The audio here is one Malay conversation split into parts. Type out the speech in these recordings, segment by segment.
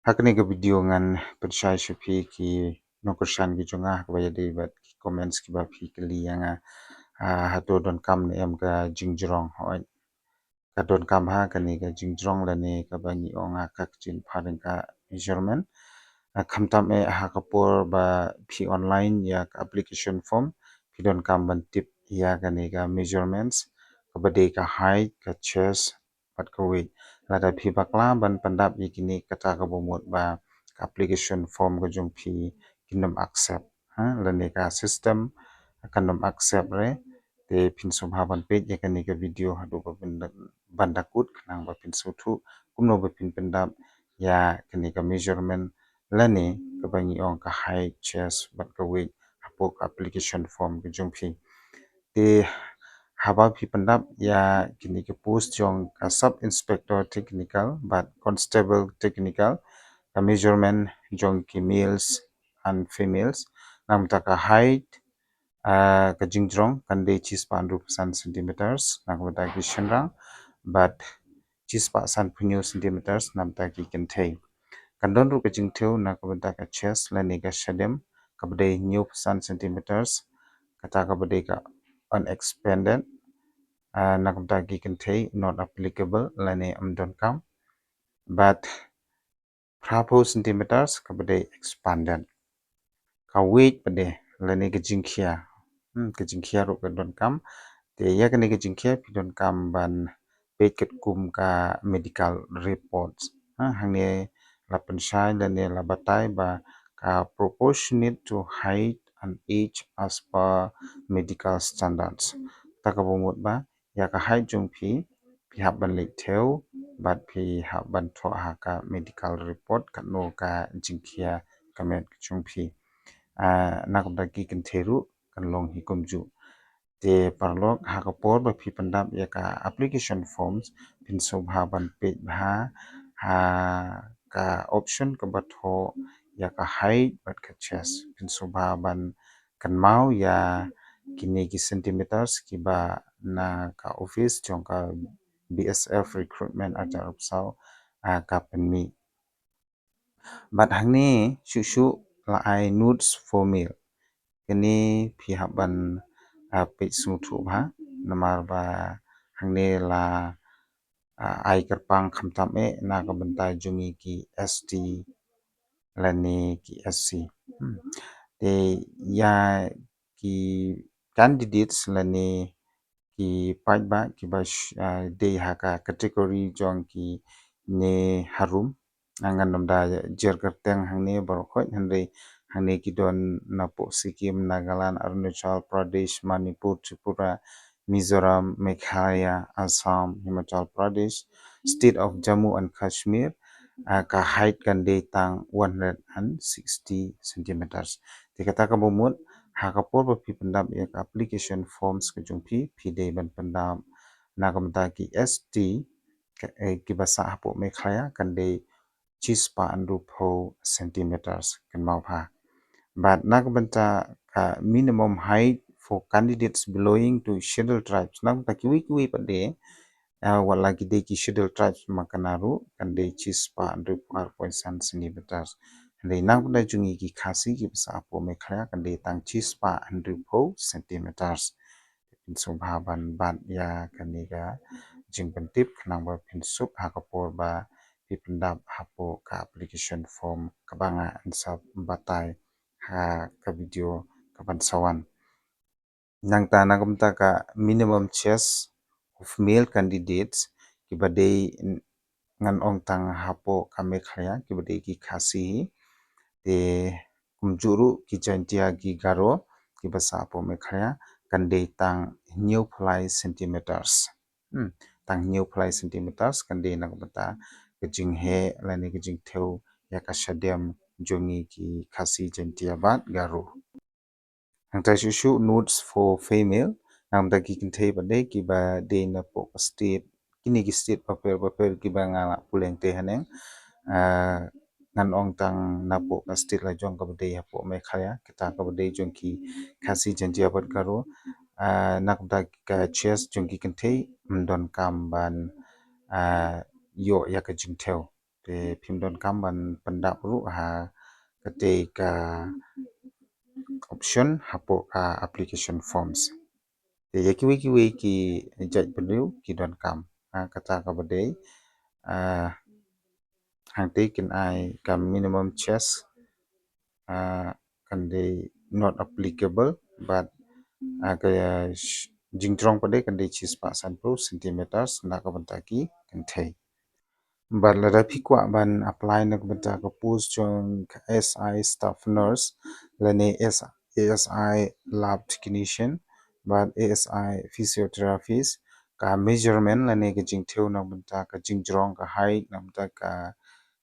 Hakni ke video ngan percaya shupi ki nokershan ki jonga hakbaya debat ki comments ki ba phi kli yanga hato don kam ne em ka jingjrong hoi ka don kam ha kani ka jingjrong la ne ka ba ni onga kak chin pharing ka measurement khamtam e ha kapor ba phi online ya application form phi don kam ban tip ya kani ka measurements ka ba de ka height ka chest pat ka weight lada phi bakla ban pandap yikini kata ka bomot ba application form ko jong phi kinom accept ha lane ka system kanom accept re te phin som ha ban page yakani ka video hadu ba bandakut nang ba phin so thu kumno ba phin pandap ya kani ka measurement lane ka bangi ong ka height chest bat ka weight hapok application form ko jong phi te haba phi pandap ya kini ke post jong ka sub inspector technical but constable technical ka measurement jong ki males and females nam ta ka height ka jingjrong kan de chis pan rup san centimeters nak ta ki shenrang but chis pa san punyo centimeters nam ta ki kenthei kan don ru ka jingtheu nak ta ka chest la ne ka shadem ka bde new san centimeters kata ka bde ka unexpanded nakam ta ki kenthei not applicable lane amdon kam but 4 centimeters ka bde expanded ka weight bde lane ka jingkhia ka jingkhia ro ka don kam te ya ka ne ka jingkhia pi don kam ban pet ket kum ka medical reports hangne la penshai lane la batai ba ka proportionate to height and age as per medical standards taka bomot ba ya ka height jong phi hab ban le theu bat phi hab ban tho ha ka medical report ka no ka jingkhia kamet chung phi nakam da ki kan theru kan long hi kumju te parlok ha ka por ba phi pandap ya ka application forms pin so bha ban pe bha ha ka option ka ba tho ya ka height bat ka chest pin so bha ban kan mau ya kini ki centimeters ki ba na ka office jong ka BSF recruitment ajar upsau ka penmi but hangni shushu la ai nudes for meal kini phi haban pe su thu ba namar ba hangne la ai kerpang khamtam e na ka bantai jungi ki ST lani ki SC te ya ki candidates lani ki pai ba ki ba de ha ka category jong ki ne harum angan nam da jer kerteng hangne bor khoi hanre hangne ki don na po Sikkim Nagaland Arunachal Pradesh Manipur Tripura Mizoram Meghalaya Assam Himachal Pradesh State of Jammu and Kashmir ka height kan de tang 160 centimeters te kata ka bomut ha ka por ba phi pandap ya ka application forms ka jung phi de ban pandap na kam ta ki ST ki basa hapo Meghalaya kan de chispa andu pho centimeters kan mau pha but nakbanta minimum height for candidates belonging to scheduled tribes nak kiwi pade wala gide ki scheduled tribes makanaru kande chispa andu 4.7 centimeters le nakbanda jungi ki khasi ki basa po mekhaya kande tang chispa andu 4 centimeters so bhaban ban ya kaniga jingpentip nangba pinsup hakapor ba pipendap hapo ka application form kabanga ansap batai ha ka video kaban sawan nangta nagamta ka minimum chest of male candidates kibadei ngan ong tang hapo ka mekhaya kibadei ki khasi te kumjuru ki jantia ki garo ki basa po mekhaya kande tang new fly centimeters tang new fly centimeters kande nagamta kajing he lani kajing theu ya ka shadem jongi ki khasi jantia bat garo Hangtai shushu notes for female namda ki kinthei bade ki ba de na po state kini ki state paper ki ba ngala puleng te haneng ngan ong tang na po state la jong ka bade ya po me khaya kita ka bade jong ki khasi jantia bat karo nakda ka chest jong ki kinthei mdon kam ban yo ya ka jingtheu te phimdon kam ban pandap ru ha kate ka option hapo ka application forms te kiwi ki jaj benu ki don kam kata ka badai hang te kin ai ka minimum chess kan they not applicable but ka jingtrong pade kan they chis pa san pro centimeters na ka bantaki kan thai but la da phikwa ban apply na banta ka post jong SI staff nurse lane ASI lab technician but ASI physiotherapist ka measurement lane ka jingtheu na banta ka jingjrong ka height na banta ka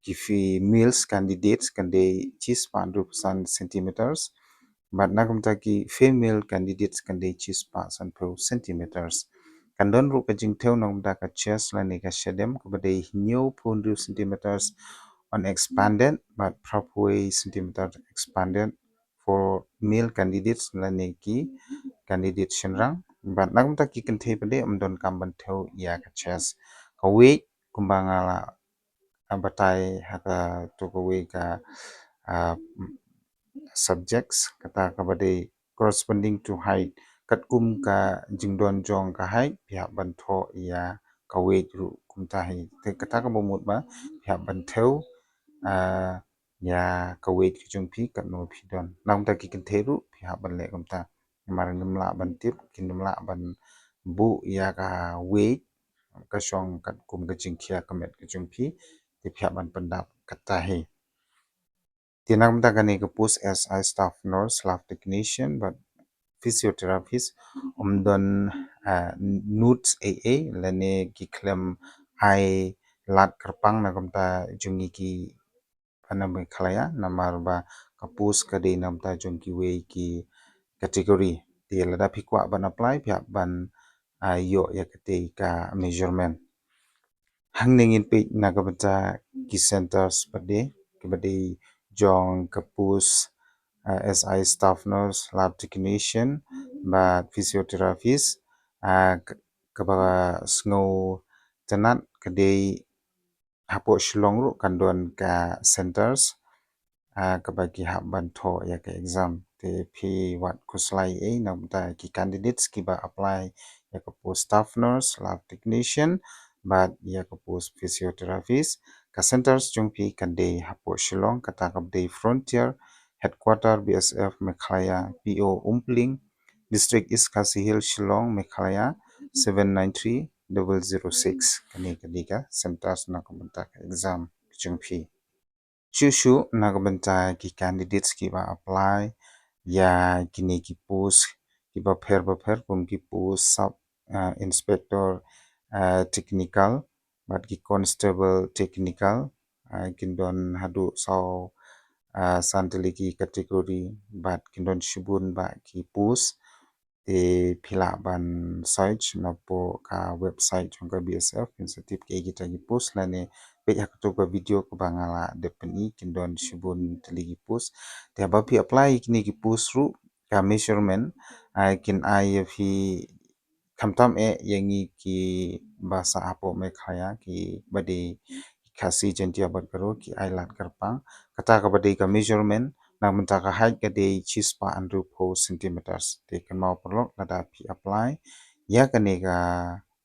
kifi males candidates kan they chis pa 100% centimeters but nagamta ki female candidates kan they chis pa san pro centimeters kan don ru ka jingtheu nagamta ka chest lane ka shedem ka badai new 400 centimeters on expanded but probably centimeter expanded for male candidates lane ki candidate shenrang but nagamta ki kan thei pade amdon kam ban theu ya ka chest ka weight kumbangala batai haka to ka weight ka subjects kata kabade corresponding to height katkum ka jingdon jong ka height pihak bantho ya ka weight ru kumta hi te kata ka bomut ba pihak bantheu ya ka weight ki jong phi kat no phi don nang ta ki kan theru pihak ban le kumta mar nimla ban tip kinimla ban bu ya ka weight ka shong katkum ka jingkhia kamet ka jong phi te pihak ban pandap kata hi tinam da gani ka post as I staff nurse lab technician but physiotherapist umdon nuts AA lane ki klem ai lat kerpang na kamta jungi ki panam khalaya namar ba ka post ka de namta jungi we ki category ti lada phikwa ban apply pya ban yo ya kate ka measurement hangning pe nagabata ki centers pade ke bade jong kapus SI staff nurse lab technician but physiotherapist kaba snow tanat kade hapo shlong ru kandon ka centers kabagi hak banto ya ka exam te phi wat kuslai namta ki candidates ki ba apply ya ka post staff nurse lab technician but ya ka post physiotherapist ka centers jung phi kan de hapo shillong kata ka de frontier headquarter BSF Meghalaya PO Umpling district East Khasi Hill Shillong Meghalaya 793006 kani kadika centers na ka exam jung phi Shushu nagbanta ki candidates ki ba apply ya kini ki post ki ba pher kum ki post sub inspector technical but ki constable technical kindon hadu sau santili ki category but kindon shubun ba ki post te phila ban site na po ka website jongka BSF initiative ke kita ki post lane pe hak to ka video ko bangala depeni kindon shibun teligi post te ba pi apply kini ki post ru ka measurement kin ai fi kamtam yangi ki bahasa apo me khaya ki bade khasi jentia bat karo ki ailat karpang kata ka bade ka measurement na menta ka height ka de chispa andru 4 centimeters te kan mau perlok nada pi apply ya kane ka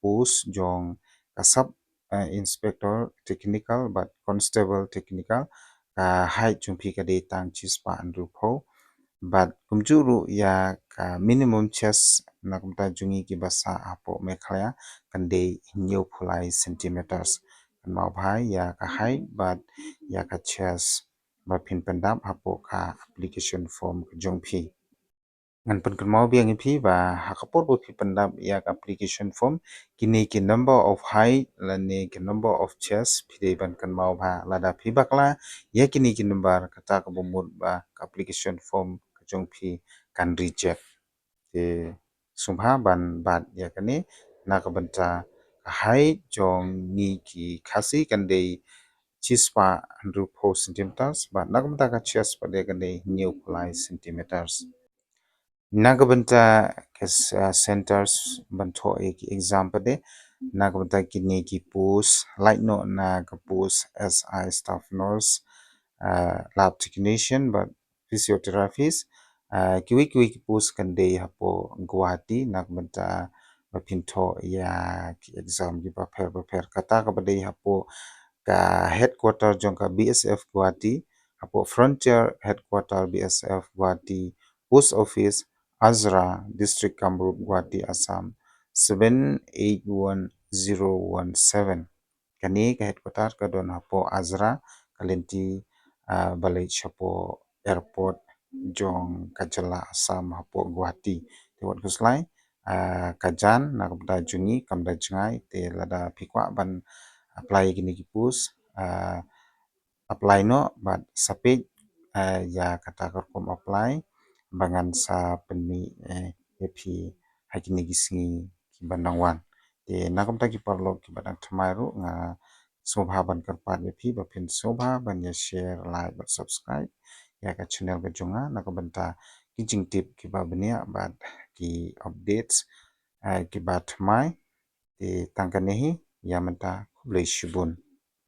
post jong ka sub inspector technical but constable technical height jung pi ka de tang chispa andru 4 but kumjuru ya ka minimum chest na kumta jungi ki basa apo mekhlaya kan de new phulai centimeters kan mau bhai ya ka height but ya ka chest ba phin pendam apo ka application form jong phi ngan pen kan mau biang phi ba hakapor bo phi pendam ya ka application form kini ki number of height lani ki number of chest phi de ban kan mau bha lada phi bakla ya kini ki number kata ka bomut ba ka application form jong phi kan reject te sumha ban bat ya kani na ka banta height jong ni ki khasi kan de chispa 104 centimeters but nagamta ka chest pa de kan de new fly centimeters nagabanta kes centers banto ek exam pa de nak bata kini ki post light no na ka post SI staff nurse lab technician but physiotherapist kiwi ki post kan day hapo Guwahati nak bata mapinto ya ki exam ki prepare kata ka badai hapo ka headquarter jong ka BSF Guwahati hapo frontier headquarter BSF Guwahati post office Azra district Kamrup Guwahati Assam 781017 kani ka headquarter ka don hapo Azra kalenti balai chapo airport jong kajala Assam hapo Guwahati tewat kuslai kajan nak bda jungi kamda jengai te lada pikwa ban apply kini ki post apply no but sapej ya kata korkom apply bangan sa peni epi hakini gisingi ki bandang wan te nakom ta ki parlo ki badang thamaru nga sobha ban karpat epi bapin sobha ban ya share like but subscribe ya ka channel ka jonga nakabanta ki jingtip ki ba bania bat ki updates ki ba thamai te tangkanehi ya menta kublai shibun